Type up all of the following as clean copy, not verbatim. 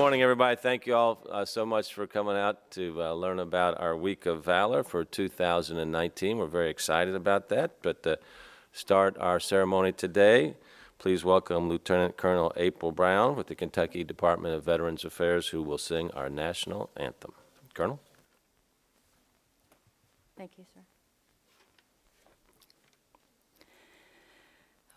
morning, everybody. Thank you all so much for coming out to learn about our Week of Valor for 2019. We're very excited about that. But to start our ceremony today, please welcome Lieutenant Colonel April Brown with the Kentucky Department of Veterans Affairs, who will sing our national anthem. Colonel? Thank you, sir.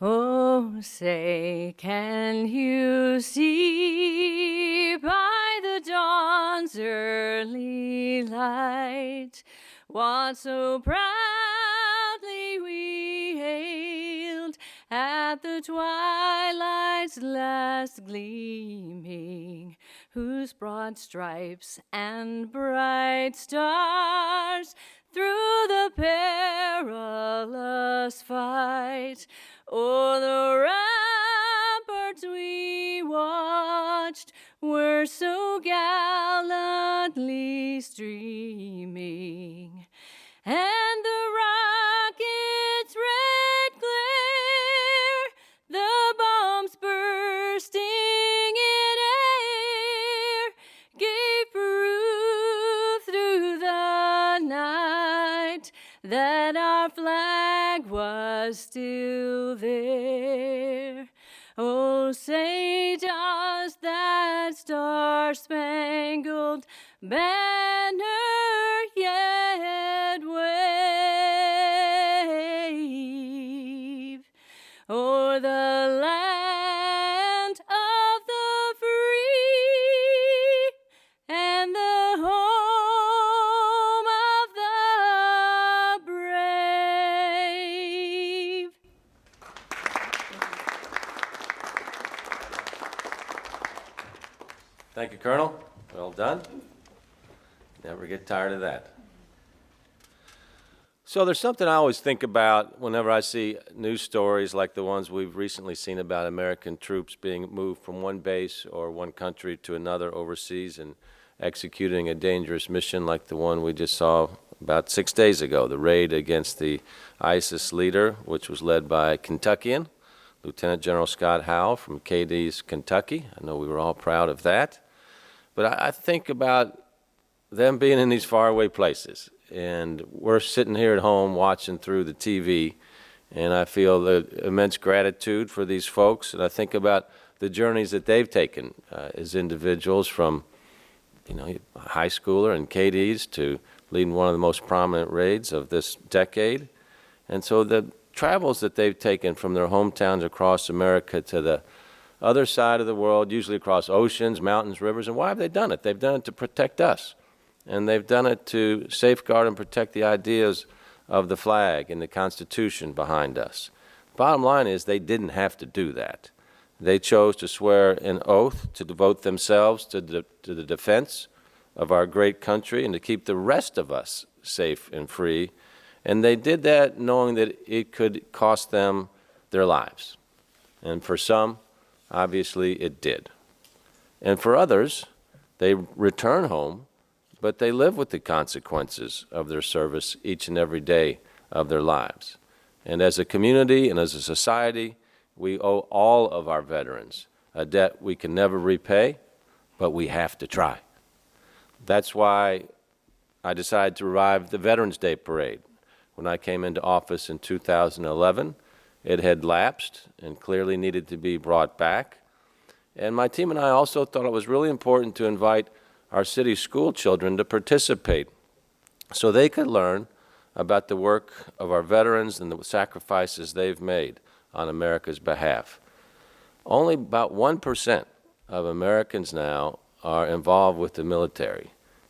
Oh, say, can you see by the dawn's early light what so proudly we hailed at the twilight's last gleaming, whose broad stripes and bright stars through the perilous fight o'er the ramparts we watched were so gallantly streaming, and the rocket's red glare, the bombs bursting in air, gave proof through the night that our flag was still there. Oh, say, does that star-spangled banner yet wave o'er the land of the free and the home of the brave? Thank you, Colonel. Well done. Never get tired of that. So there's something I always think about whenever I see news stories like the ones we've recently seen about American troops being moved from one base or one country to another overseas and executing a dangerous mission like the one we just saw about 6 days ago, the raid against the ISIS leader, which was led by a Kentuckian, Lieutenant General Scott Howe from Cadiz, Kentucky. I know we were all proud of that. But I think about them being in these faraway places, and we're sitting here at home watching through the TV, and I feel the immense gratitude for these folks, and I think about the journeys that they've taken as individuals, from a high schooler in Cadiz to leading one of the most prominent raids of this decade. And so the travels that they've taken from their hometowns across America to the other side of the world, usually across oceans, mountains, rivers. And why have they done it? They've done it to protect us. And they've done it to safeguard and protect the ideas of the flag and the Constitution behind us. Bottom line is, they didn't have to do that. They chose to swear an oath to devote themselves to the defense of our great country and to keep the rest of us safe and free. And they did that knowing that it could cost them their lives. And for some, obviously it did. And for others, they return home, but they live with the consequences of their service each and every day of their lives. And as a community and as a society, we owe all of our veterans a debt we can never repay, but we have to try. That's why I decided to revive the Veterans Day Parade. When I came into office in 2011, it had lapsed and clearly needed to be brought back. And my team and I also thought it was really important to invite our city school children to participate so they could learn about the work of our veterans and the sacrifices they've made on America's behalf. Only about 1% of Americans now are involved with the military.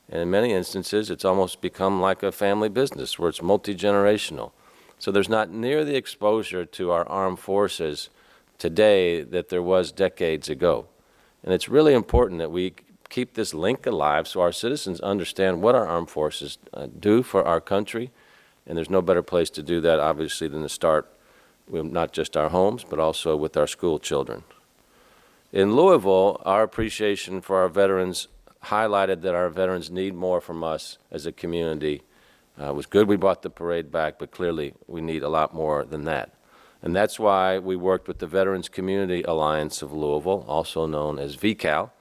And in many instances, it's almost become like a family business where it's multi-generational. So there's not near the exposure to our armed forces today that there was decades ago. And it's really important that we keep this link alive so our citizens understand what our armed forces do for our country. And there's no better place to do that, obviously, than to start with not just our homes, but also with our school children. In Louisville, our appreciation for our veterans highlighted that our veterans need more from us as a community. It was good we brought the parade back, but clearly we need a lot more than that. And that's why we worked with the Veterans Community Alliance of Louisville, also known as VCAL,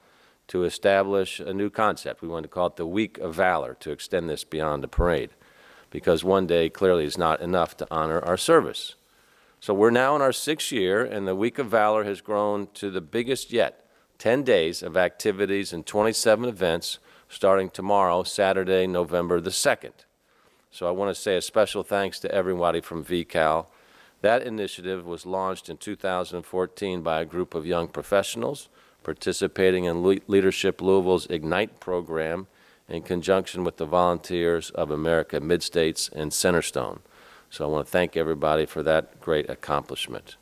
to establish a new concept. We wanted to call it the Week of Valor, to extend this beyond the parade, because one day clearly is not enough to honor our service. So we're now in our 6th year, and the Week of Valor has grown to the biggest yet, 10 days of activities and 27 events starting tomorrow, Saturday, November the 2nd. So I want to say a special thanks to everybody from VCAL. That initiative was launched in 2014 by a group of young professionals participating in Leadership Louisville's Ignite program in conjunction with the Volunteers of America Mid-States and Centerstone. So I want to thank everybody for that great accomplishment.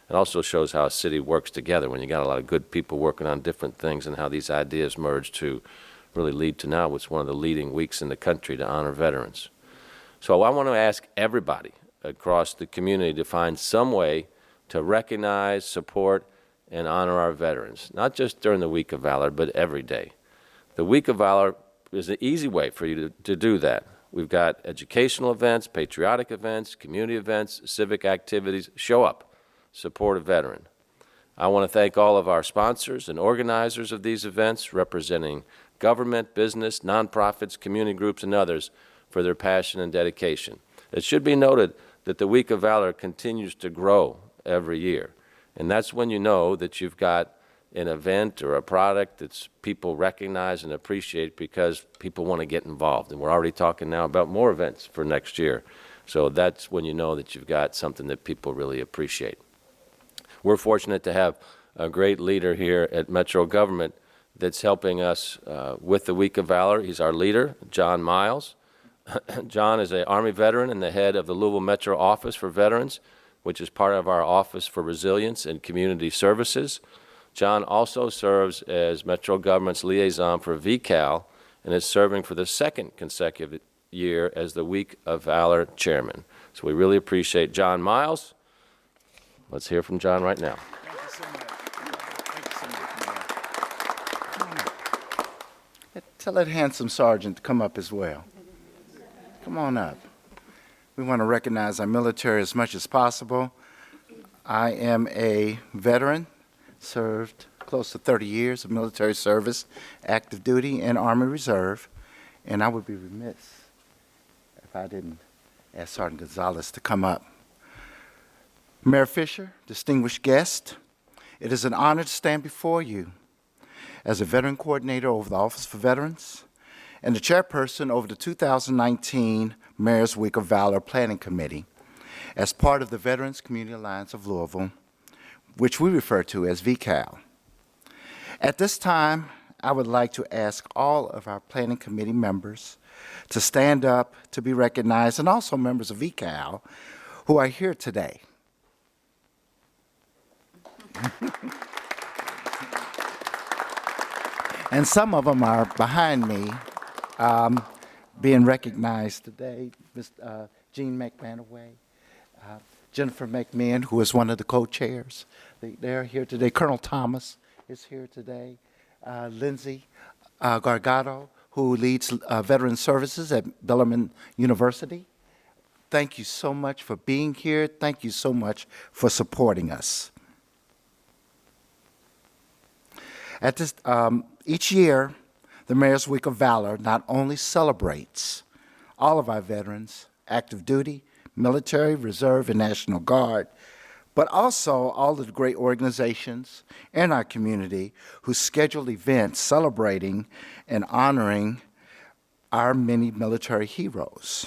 It also shows how a city works together when you got a lot of good people working on different things, and how these ideas merge to really lead to now what's one of the leading weeks in the country to honor veterans. So I want to ask everybody across the community to find some way to recognize, support, and honor our veterans, not just during the Week of Valor, but every day. The Week of Valor is an easy way for you to do that. We've got educational events, patriotic events, community events, civic activities. Show up, support a veteran. I want to thank all of our sponsors and organizers of these events, representing government, business, nonprofits, community groups, and others for their passion and dedication. It should be noted that the Week of Valor continues to grow every year, and that's when you know that you've got an event or a product that people recognize and appreciate, because people want to get involved. And we're already talking now about more events for next year. So that's when you know that you've got something that people really appreciate. We're fortunate to have a great leader here at Metro Government that's helping us with the Week of Valor. He's our leader, John Miles. John is an Army veteran and the head of the Louisville Metro Office for Veterans, which is part of our Office for Resilience and Community Services. John also serves as Metro Government's liaison for VCAL and is serving for the 2nd consecutive year as the Week of Valor chairman. So we really appreciate John Miles. Let's hear from John right now. Thank you so much. Thank you so much, Mayor. Come on up. Tell that handsome sergeant to come up as well. Come on up. We want to recognize our military as much as possible. I am a veteran, served close to 30 years of military service, active duty, and Army Reserve, and I would be remiss if I didn't ask Sergeant Gonzalez to come up. Mayor Fisher, distinguished guest, it is an honor to stand before you as a veteran coordinator over the Office for Veterans and the chairperson over the 2019 Mayor's Week of Valor Planning Committee as part of the Veterans Community Alliance of Louisville, which we refer to as VCAL. At this time, I would like to ask all of our planning committee members to stand up to be recognized, and also members of VCAL who are here today. And some of them are behind me being recognized today. Ms. Jean McManaway, Jennifer McMahon, who is one of the co-chairs. They're here today. Colonel Thomas is here today. Lindsay Gargado, who leads Veteran Services at Bellarmine University. Thank you so much for being here. Thank you so much for supporting us. At this, each year, the Mayor's Week of Valor not only celebrates all of our veterans, active duty, military, reserve, and National Guard, but also all of the great organizations in our community who schedule events celebrating and honoring our many military heroes.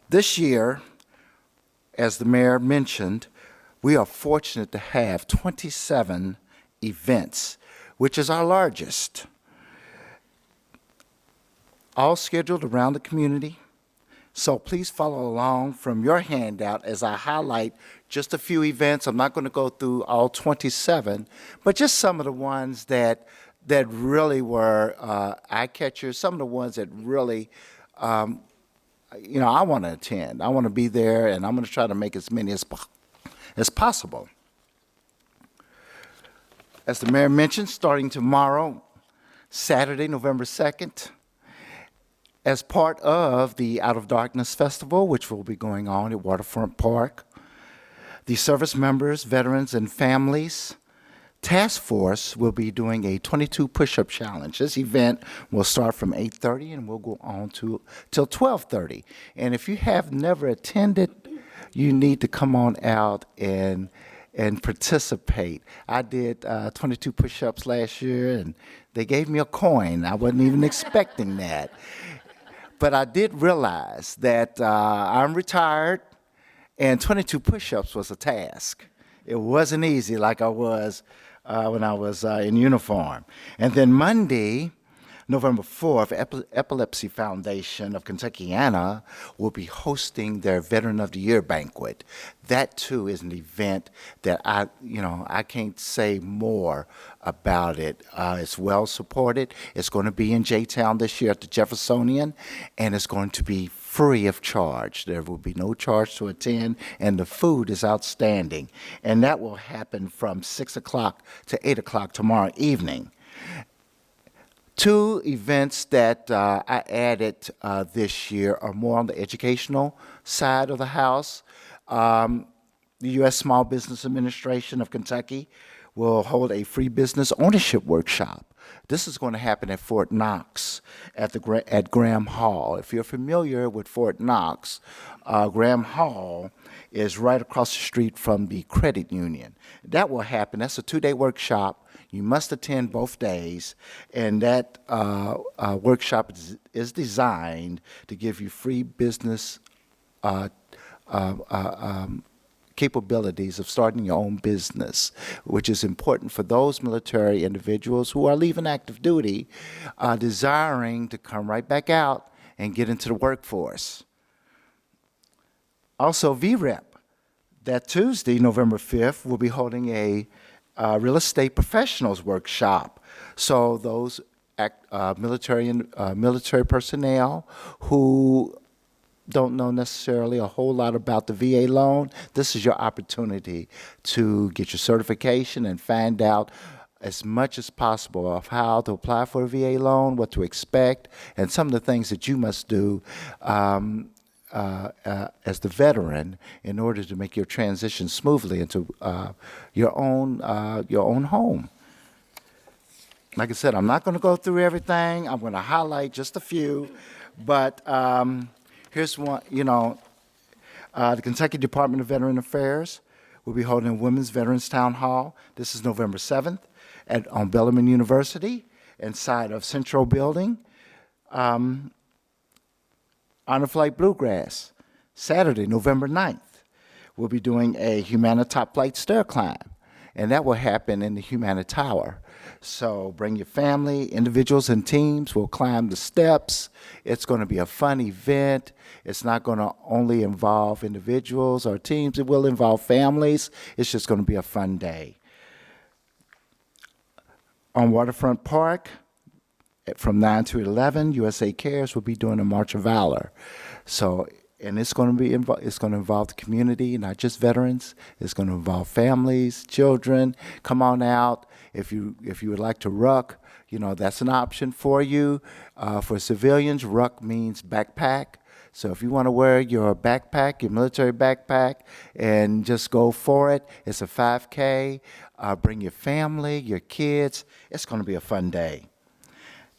This year, as the mayor mentioned, we are fortunate to have 27 events, which is our largest, all scheduled around the community. So please follow along from your handout as I highlight just a few events. I'm not going to go through all 27, but just some of the ones that really were eye catchers, some of the ones that really, I want to attend. I want to be there, and I'm going to try to make as many as possible. As the mayor mentioned, starting tomorrow, Saturday, November 2nd, as part of the Out of Darkness Festival, which will be going on at Waterfront Park, the service members, veterans, and families task force will be doing a 22 push-up challenge. This event will start from 8:30 and will go on till 12:30. And if you have never attended, you need to come on out and participate. I did 22 push-ups last year, and they gave me a coin. I wasn't even expecting that. But I did realize that I'm retired, and 22 push-ups was a task. It wasn't easy like I was when I was in uniform. And then Monday, November 4th, Epilepsy Foundation of Kentuckiana will be hosting their Veteran of the Year banquet. That too is an event that I can't say more about it. It's well supported. It's going to be in J-Town this year at the Jeffersonian, and it's going to be free of charge. There will be no charge to attend, and the food is outstanding. And that will happen from 6 o'clock to 8 o'clock tomorrow evening. Two events that I added this year are more on the educational side of the house. The U.S. Small Business Administration of Kentucky will hold a free business ownership workshop. This is going to happen at Fort Knox at Graham Hall. If you're familiar with Fort Knox, Graham Hall is right across the street from the credit union. That will happen. That's a 2-day workshop. You must attend both days, and that workshop is designed to give you free business capabilities of starting your own business, which is important for those military individuals who are leaving active duty, desiring to come right back out and get into the workforce. Also, VREP, that Tuesday, November 5th, will be holding a real estate professionals workshop. So those military personnel who don't know necessarily a whole lot about the VA loan, this is your opportunity to get your certification and find out as much as possible of how to apply for a VA loan, what to expect, and some of the things that you must do as the veteran in order to make your transition smoothly into your own home. Like I said, I'm not going to go through everything. I'm going to highlight just a few, but here's one. The Kentucky Department of Veteran Affairs will be holding a Women's Veterans Town Hall. This is November 7th on Bellarmine University, inside of Central Building. Honor Flight Bluegrass, Saturday, November 9th. We'll be doing a Humana Top Flight stair climb, and that will happen in the Humana Tower. So bring your family, individuals and teams will climb the steps. It's going to be a fun event. It's not going to only involve individuals or teams. It will involve families. It's just going to be a fun day. On Waterfront Park, from 9 to 11, USA Cares will be doing a March of Valor. So, and it's going to involve the community, not just veterans. It's going to involve families, children. Come on out. If you would like to ruck, that's an option for you. For civilians, ruck means backpack. So if you want to wear your backpack, your military backpack, and just go for it, it's a 5K. Bring your family, your kids. It's going to be a fun day.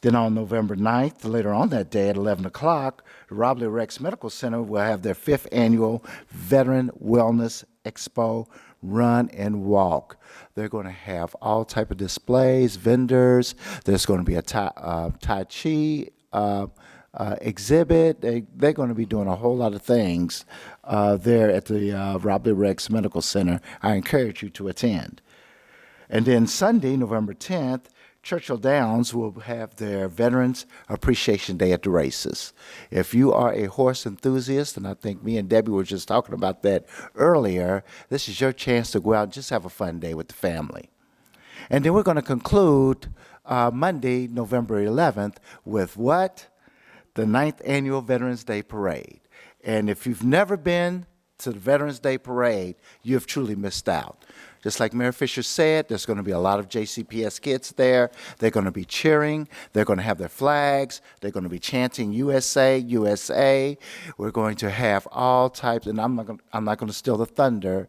Then on November 9th, later on that day at 11 o'clock, the Robley Rex Medical Center will have their 5th annual Veteran Wellness Expo Run and Walk. They're going to have all type of displays, vendors. There's going to be a Tai Chi exhibit. They're going to be doing a whole lot of things there at the Robley Rex Medical Center. I encourage you to attend. And then Sunday, November 10th, Churchill Downs will have their Veterans Appreciation Day at the races. If you are a horse enthusiast, and I think me and Debbie were just talking about that earlier, this is your chance to go out and just have a fun day with the family. And then we're going to conclude Monday, November 11th, with what? The 9th Annual Veterans Day Parade. And if you've never been to the Veterans Day Parade, you have truly missed out. Just like Mayor Fisher said, there's going to be a lot of JCPS kids there. They're going to be cheering. They're going to have their flags. They're going to be chanting USA, USA. We're going to have all types, and I'm not going to steal the thunder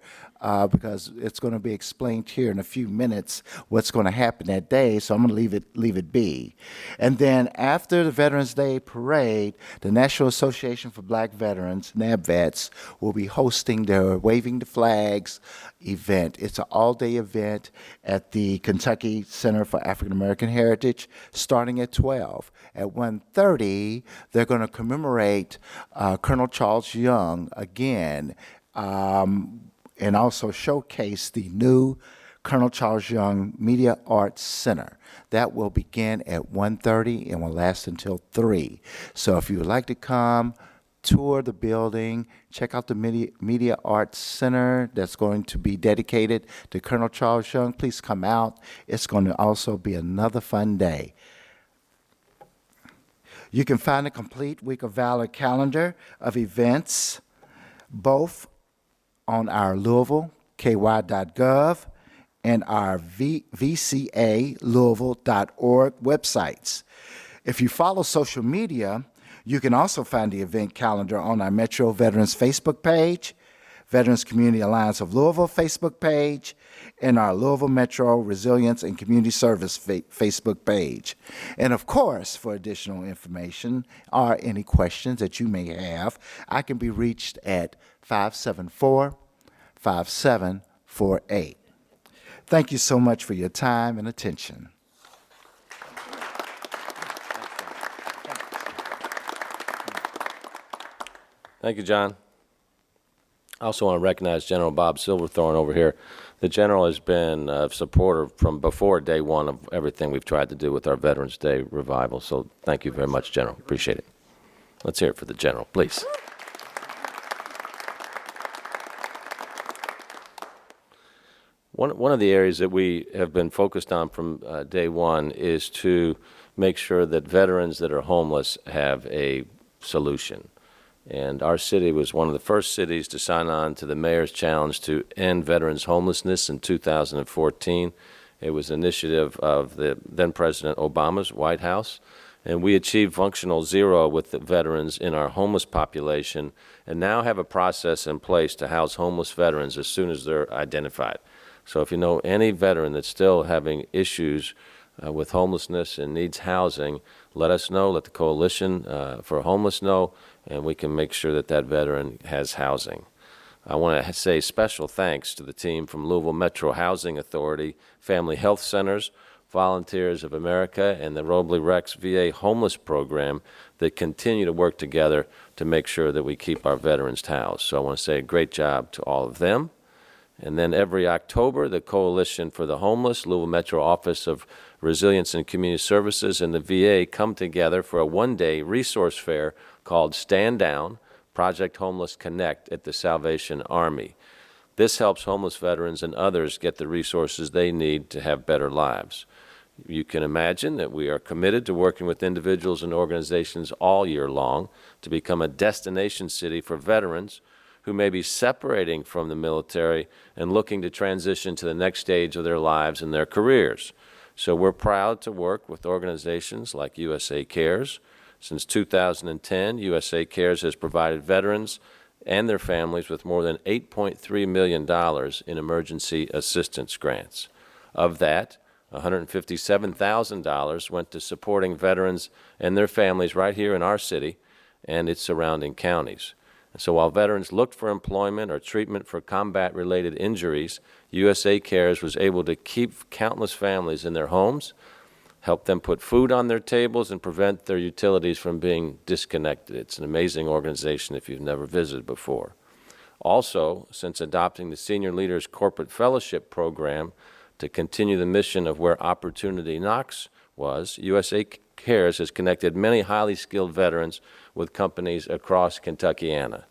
because it's going to be explained here in a few minutes what's going to happen that day, so I'm going to leave it be. And then after the Veterans Day Parade, the National Association for Black Veterans, NABVETS, will be hosting their Waving the Flags event. It's an all-day event at the Kentucky Center for African American Heritage, starting at 12. At 1:30, they're going to commemorate Colonel Charles Young again, and also showcase the new Colonel Charles Young Media Arts Center. That will begin at 1:30 and will last until 3. So if you would like to come, tour the building, check out the Media Arts Center that's going to be dedicated to Colonel Charles Young, please come out. It's going to also be another fun day. You can find a complete Week of Valor calendar of events, both on our Louisville, ky.gov, and our vcalouisville.org websites. If you follow social media, you can also find the event calendar on our Metro Veterans Facebook page, Veterans Community Alliance of Louisville Facebook page, and our Louisville Metro Resilience and Community Service Facebook page. And of course, for additional information or any questions that you may have, I can be reached at 574-5748. Thank you so much for your time and attention. Thank you, John. I also want to recognize General Bob Silverthorne over here. The General has been a supporter from before day one of everything we've tried to do with our Veterans Day revival. So thank you very much, General. Appreciate it. Let's hear it for the General, please. One of the areas that we have been focused on from day one is to make sure that veterans that are homeless have a solution. And our city was one of the first cities to sign on to the Mayor's Challenge to end veterans' homelessness in 2014. It was an initiative of the then President Obama's White House. And we achieved functional zero with the veterans in our homeless population and now have a process in place to house homeless veterans as soon as they're identified. So if you know any veteran that's still having issues with homelessness and needs housing, let us know, let the Coalition for Homeless know, and we can make sure that that veteran has housing. I want to say special thanks to the team from Louisville Metro Housing Authority, Family Health Centers, Volunteers of America, and the Robley Rex VA Homeless Program that continue to work together to make sure that we keep our veterans housed. So I want to say a great job to all of them. And then every October, the Coalition for the Homeless, Louisville Metro Office of Resilience and Community Services, and the VA come together for a one-day resource fair called Stand Down, Project Homeless Connect at the Salvation Army. This helps homeless veterans and others get the resources they need to have better lives. You can imagine that we are committed to working with individuals and organizations all year long to become a destination city for veterans who may be separating from the military and looking to transition to the next stage of their lives and their careers. So we're proud to work with organizations like USA Cares. Since 2010, USA Cares has provided veterans and their families with more than $8.3 million in emergency assistance grants. Of that, $157,000 went to supporting veterans and their families right here in our city and its surrounding counties. So while veterans looked for employment or treatment for combat-related injuries, USA Cares was able to keep countless families in their homes, help them put food on their tables, and prevent their utilities from being disconnected. It's an amazing organization if you've never visited before. Also, since adopting the Senior Leaders Corporate Fellowship Program to continue the mission of Where Opportunity Knocks was, USA Cares has connected many highly skilled veterans with companies across Kentuckiana.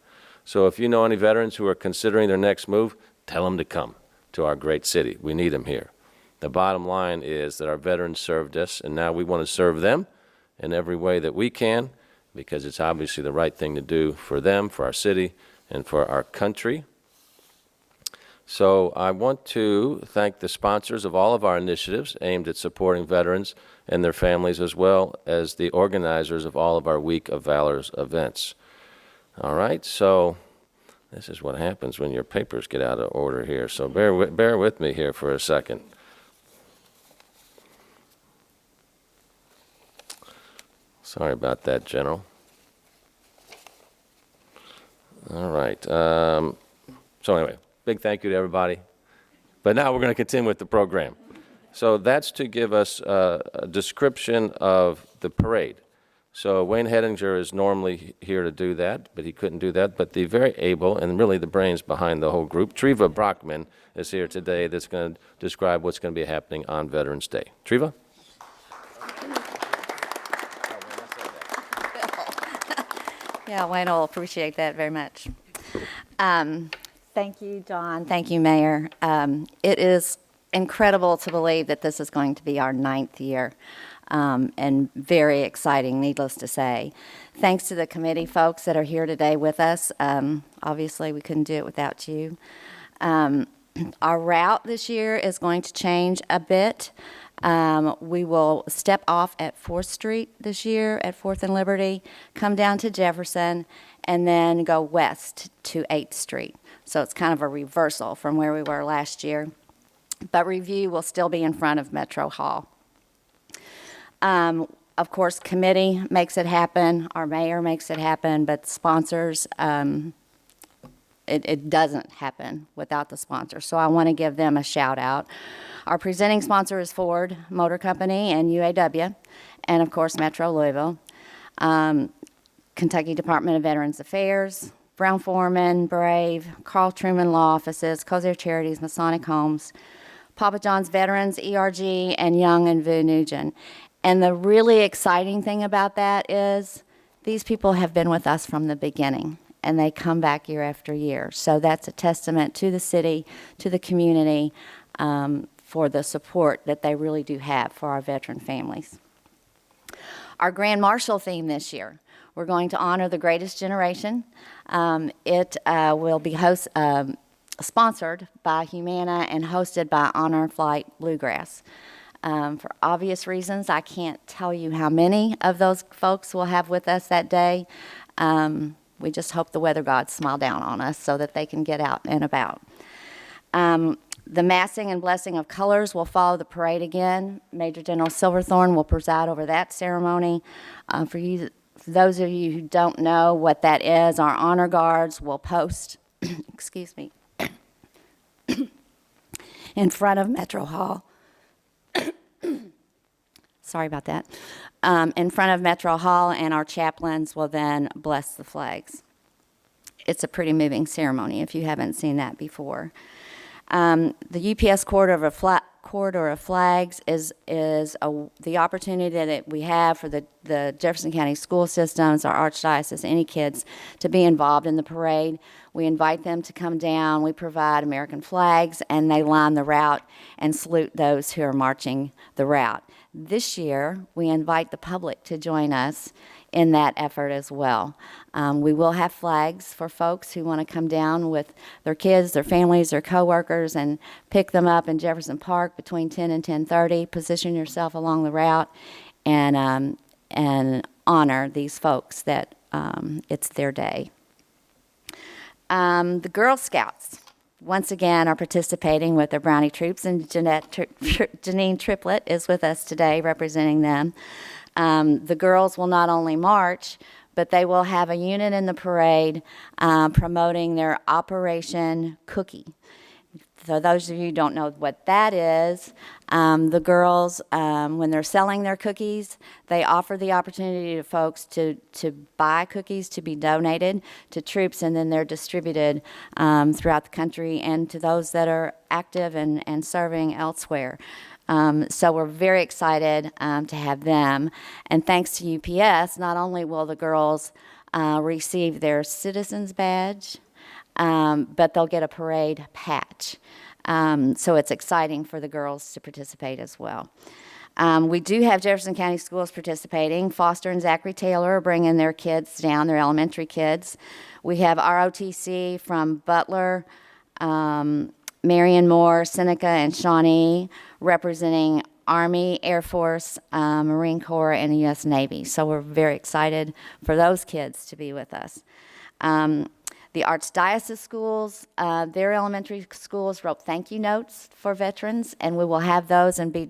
So if you know any veterans who are considering their next move, tell them to come to our great city. We need them here. The bottom line is that our veterans served us, and now we want to serve them in every way that we can, because it's obviously the right thing to do for them, for our city, and for our country. So I want to thank the sponsors of all of our initiatives aimed at supporting veterans and their families, as well as the organizers of all of our Week of Valor's events. All right, so this is what happens when your papers get out of order here. So bear with me here for a second. Sorry about that, General. All right. So anyway, big thank you to everybody. But now we're going to continue with the program. So that's to give us a description of the parade. So Wayne Hedinger is normally here to do that, but he couldn't do that. But the very able and really the brains behind the whole group, Treva Brockman, is here today that's going to describe what's going to be happening on Veterans Day. Treva? Yeah, Wayne will appreciate that very much. Thank you, John. Thank you, Mayor. It is incredible to believe that this is going to be our 9th year, and very exciting, needless to say. Thanks to the committee folks that are here today with us. Obviously, we couldn't do it without you. Our route this year is going to change a bit. We will step off at 4th Street this year at 4th and Liberty, come down to Jefferson, and then go west to 8th Street. So it's kind of a reversal from where we were last year. But Review will still be in front of Metro Hall. Of course, committee makes it happen. Our mayor makes it happen, but sponsors, it doesn't happen without the sponsors. So I want to give them a shout out. Our presenting sponsor is Ford Motor Company and UAW, and of course Metro Louisville, Kentucky Department of Veterans Affairs, Brown-Forman, Brave, Carl Truman Law Offices, Kosar Charities, Masonic Homes, Papa John's Veterans, ERG, and Young and Vu Nugent. And the really exciting thing about that is these people have been with us from the beginning, and they come back year after year. So that's a testament to the city, to the community, for the support that they really do have for our veteran families. Our Grand Marshal theme this year, we're going to honor the greatest generation. It will be sponsored by Humana and hosted by Honor Flight Bluegrass. For obvious reasons, I can't tell you how many of those folks we'll have with us that day. We just hope the weather gods smile down on us so that they can get out and about. The massing and blessing of colors will follow the parade again. Major General Silverthorne will preside over that ceremony. For those of you who don't know what that is, our honor guards will post, excuse me, in front of Metro Hall. Sorry about that. In front of Metro Hall, and our chaplains will then bless the flags. It's a pretty moving ceremony if you haven't seen that before. The UPS Corridor of Flags is the opportunity that we have for the Jefferson County school systems, our archdiocese, any kids to be involved in the parade. We invite them to come down. We provide American flags, and they line the route and salute those who are marching the route. This year, we invite the public to join us in that effort as well. We will have flags for folks who want to come down with their kids, their families, their coworkers, and pick them up in Jefferson Park between 10 and 10:30. Position yourself along the route and honor these folks that it's their day. The Girl Scouts, once again, are participating with their Brownie troops, and Janine Triplett is with us today representing them. The girls will not only march, but they will have a unit in the parade promoting their Operation Cookie. So those of you who don't know what that is, the girls, when they're selling their cookies, they offer the opportunity to folks to buy cookies to be donated to troops, and then they're distributed throughout the country and to those that are active and serving elsewhere. So we're very excited to have them. And thanks to UPS, not only will the girls receive their citizen's badge, but they'll get a parade patch. So it's exciting for the girls to participate as well. We do have Jefferson County Schools participating. Foster and Zachary Taylor are bringing their kids down, their elementary kids. We have ROTC from Butler, Marion Moore, Seneca, and Shawnee, representing Army, Air Force, Marine Corps, and the U.S. Navy. So we're very excited for those kids to be with us. The Archdiocese schools, their elementary schools wrote thank you notes for veterans, and we will have those and be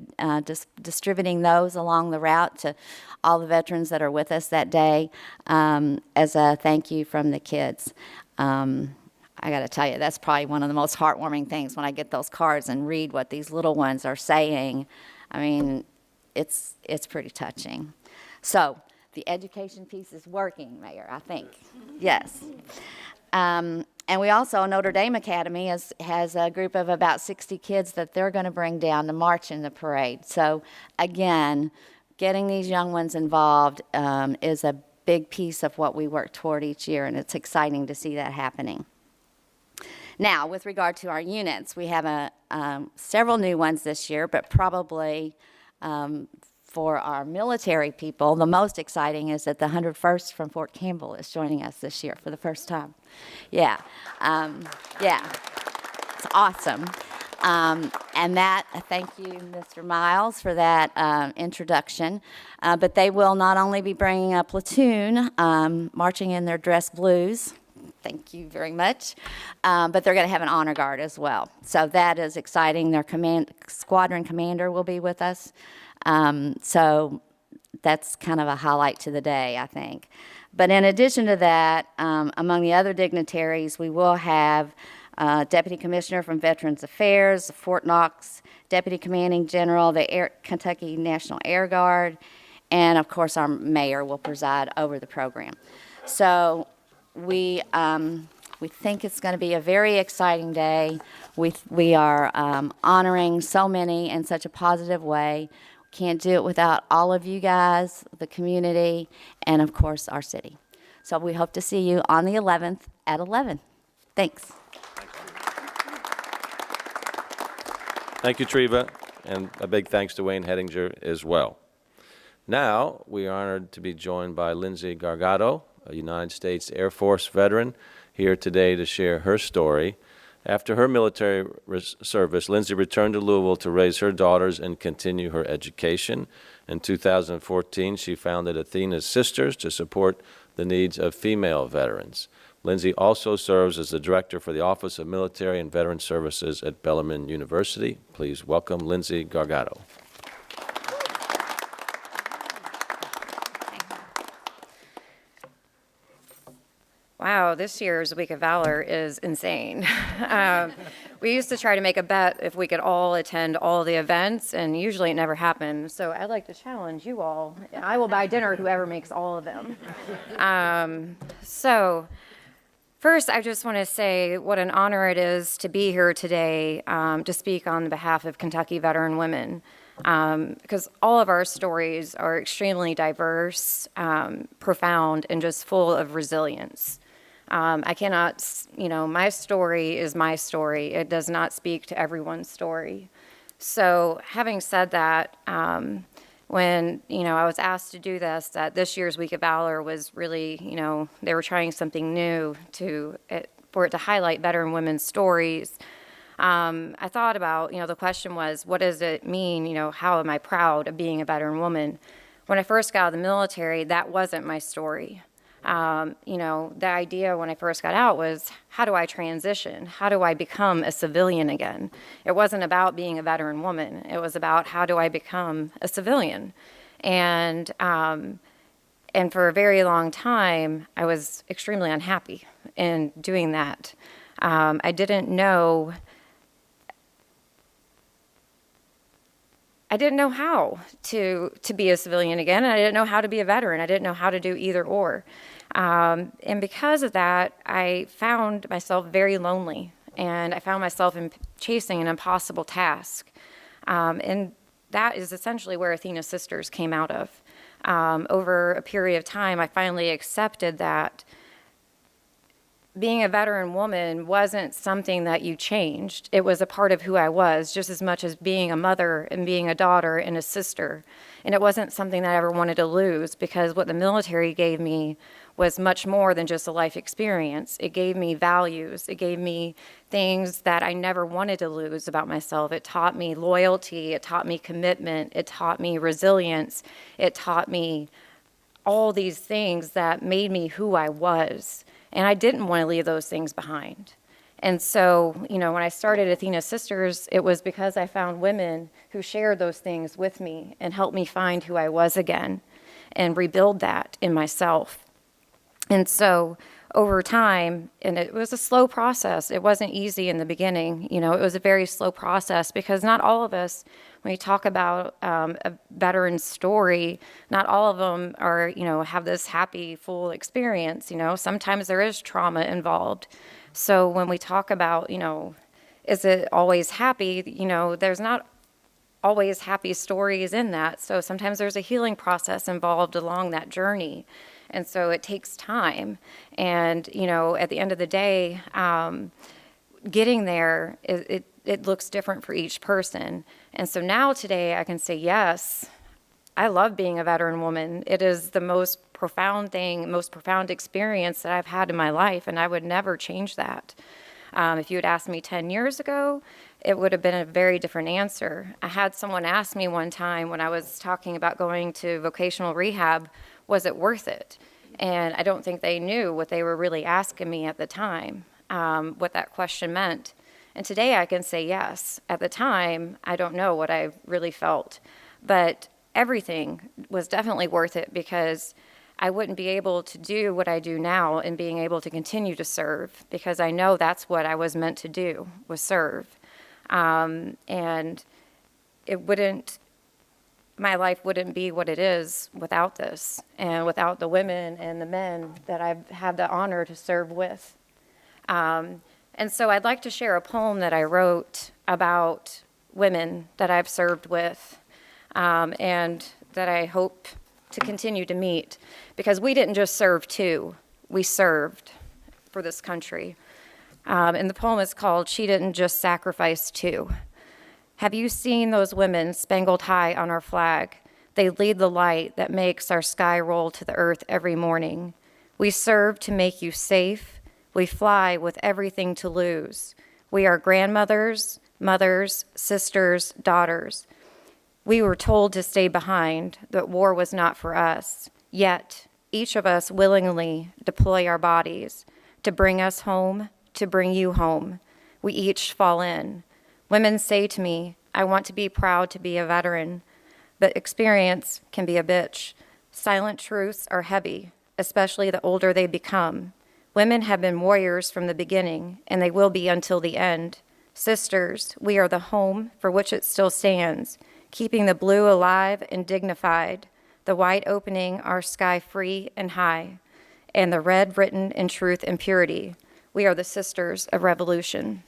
distributing those along the route to all the veterans that are with us that day as a thank you from the kids. I got to tell you, that's probably one of the most heartwarming things when I get those cards and read what these little ones are saying. I mean, it's pretty touching. So the education piece is working, Mayor, I think. Yes. And we also, Notre Dame Academy has a group of about 60 kids that they're going to bring down to march in the parade. So again, getting these young ones involved is a big piece of what we work toward each year, and it's exciting to see that happening. Now, with regard to our units, we have several new ones this year, but probably for our military people, the most exciting is that the 101st from Fort Campbell is joining us this year for the first time. Yeah, it's awesome. And that, thank you, Mr. Miles, for that introduction. But they will not only be bringing a platoon, marching in their dress blues, thank you very much, but they're going to have an honor guard as well. So that is exciting. Their squadron commander will be with us. So that's kind of a highlight to the day, I think. But in addition to that, among the other dignitaries, we will have Deputy Commissioner from Veterans Affairs, Fort Knox Deputy Commanding General, the Kentucky National Air Guard, and of course our mayor will preside over the program. So we think it's going to be a very exciting day. We are honoring so many in such a positive way. Can't do it without all of you guys, the community, and of course our city. So we hope to see you on the 11th at 11. Thanks. Thank you, Treva, and a big thanks to Wayne Hettinger as well. Now, we are honored to be joined by Lindsay Gargado, a United States Air Force veteran, here today to share her story. After her military service, Lindsay returned to Louisville to raise her daughters and continue her education. In 2014, she founded Athena's Sisters to support the needs of female veterans. Lindsay also serves as the director for the Office of Military and Veteran Services at Bellarmine University. Please welcome Lindsay Gargado. Wow, this year's Week of Valor is insane. We used to try to make a bet if we could all attend all the events, and usually it never happened. So I'd like to challenge you all. I will buy dinner whoever makes all of them. First, I just want to say what an honor it is to be here today to speak on behalf of Kentucky veteran women. Because all of our stories are extremely diverse, profound, and just full of resilience. I cannot, my story is my story. It does not speak to everyone's story. So having said that, when, I was asked to do this, that this year's Week of Valor was really, they were trying something new for it to highlight veteran women's stories. I thought about, the question was, what does it mean, how am I proud of being a veteran woman? When I first got out of the military, that wasn't my story. The idea when I first got out was, how do I transition? How do I become a civilian again? It wasn't about being a veteran woman. It was about how do I become a civilian? And for a very long time, I was extremely unhappy in doing that. I didn't know how to be a civilian again, and I didn't know how to be a veteran. I didn't know how to do either or. And because of that, I found myself very lonely, and I found myself chasing an impossible task. And that is essentially where Athena's Sisters came out of. Over a period of time, I finally accepted that being a veteran woman wasn't something that you changed. It was a part of who I was, just as much as being a mother and being a daughter and a sister. And it wasn't something that I ever wanted to lose, because what the military gave me was much more than just a life experience. It gave me values. It gave me things that I never wanted to lose about myself. It taught me loyalty. It taught me commitment. It taught me resilience. It taught me all these things that made me who I was. And I didn't want to leave those things behind. And so, when I started Athena Sisters, it was because I found women who shared those things with me and helped me find who I was again and rebuild that in myself. And so over time, and it was a slow process. It wasn't easy in the beginning. It was a very slow process because not all of us, when you talk about a veteran's story, not all of them are, have this happy, full experience. Sometimes there is trauma involved. So when we talk about, is it always happy? There's not always happy stories in that. So sometimes there's a healing process involved along that journey. And so it takes time. And, at the end of the day, getting there, it looks different for each person. And so now today I can say, yes, I love being a veteran woman. It is the most profound thing, most profound experience that I've had in my life, and I would never change that. If you had asked me 10 years ago, it would have been a very different answer. I had someone ask me one time when I was talking about going to vocational rehab, was it worth it? And I don't think they knew what they were really asking me at the time, what that question meant. And today I can say yes. At the time, I don't know what I really felt. But everything was definitely worth it because I wouldn't be able to do what I do now and being able to continue to serve because I know that's what I was meant to do, was serve. And my life wouldn't be what it is without this and without the women and the men that I've had the honor to serve with. And so I'd like to share a poem that I wrote about women that I've served with and that I hope to continue to meet, because we didn't just serve too, we served for this country. And the poem is called She Didn't Just Sacrifice Too. Have you seen those women spangled high on our flag? They lead the light that makes our sky roll to the earth every morning. We serve to make you safe. We fly with everything to lose. We are grandmothers, mothers, sisters, daughters. We were told to stay behind, that war was not for us. Yet, each of us willingly deploy our bodies to bring us home, to bring you home. We each fall in. Women say to me, I want to be proud to be a veteran, but experience can be a bitch. Silent truths are heavy, especially the older they become. Women have been warriors from the beginning, and they will be until the end. Sisters, we are the home for which it still stands, keeping the blue alive and dignified, the white opening our sky free and high, and the red written in truth and purity. We are the sisters of revolution.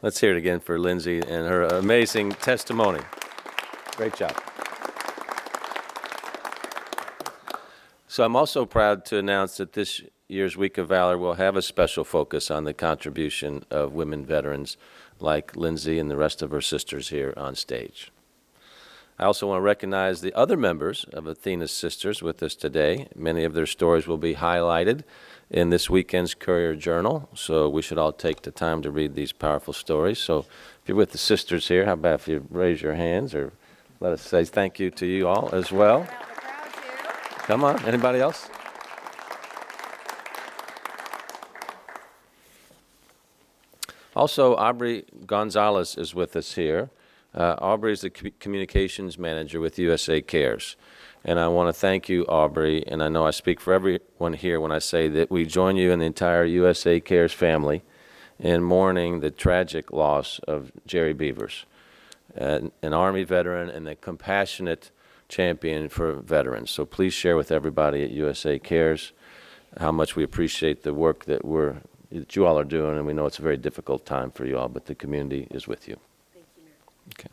Let's hear it again for Lindsay and her amazing testimony. Great job. So I'm also proud to announce that this year's Week of Valor will have a special focus on the contribution of women veterans like Lindsay and the rest of her sisters here on stage. I also want to recognize the other members of Athena's Sisters with us today. Many of their stories will be highlighted in this weekend's Courier Journal, so we should all take the time to read these powerful stories. So if you're with the sisters here, how about if you raise your hands or let us say thank you to you all as well. Come on, anybody else? Also, Aubrey Gonzalez is with us here. Aubrey is the communications manager with USA Cares. And I want to thank you, Aubrey, and I know I speak for everyone here when I say that we join you and the entire USA Cares family in mourning the tragic loss of Jerry Beavers, an Army veteran and a compassionate champion for veterans. So please share with everybody at USA Cares how much we appreciate the work that you all are doing, and we know it's a very difficult time for you all, but the community is with you. Thank you, Mayor. Okay.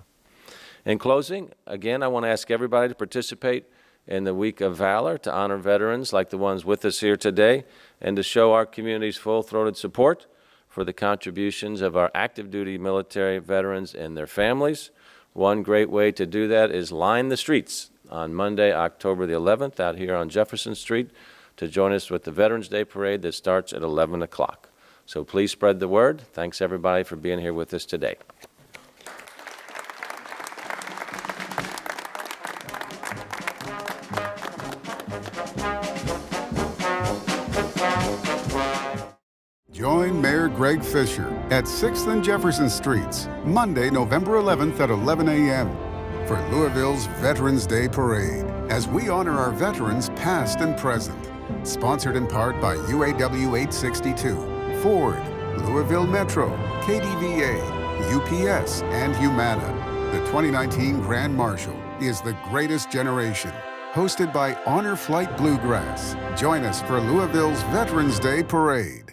In closing, again, I want to ask everybody to participate in the Week of Valor to honor veterans like the ones with us here today and to show our community's full-throated support for the contributions of our active duty military veterans and their families. One great way to do that is line the streets on Monday, October the 11th, out here on Jefferson Street, to join us with the Veterans Day Parade that starts at 11 o'clock. So please spread the word. Thanks, everybody, for being here with us today. Join Mayor Greg Fisher at 6th and Jefferson Streets, Monday, November 11th at 11 a.m. for Louisville's Veterans Day Parade, as we honor our veterans past and present. Sponsored in part by UAW 862, Ford, Louisville Metro, KDVA, UPS, and Humana. The 2019 Grand Marshal is The Greatest Generation, hosted by Honor Flight Bluegrass. Join us for Louisville's Veterans Day Parade.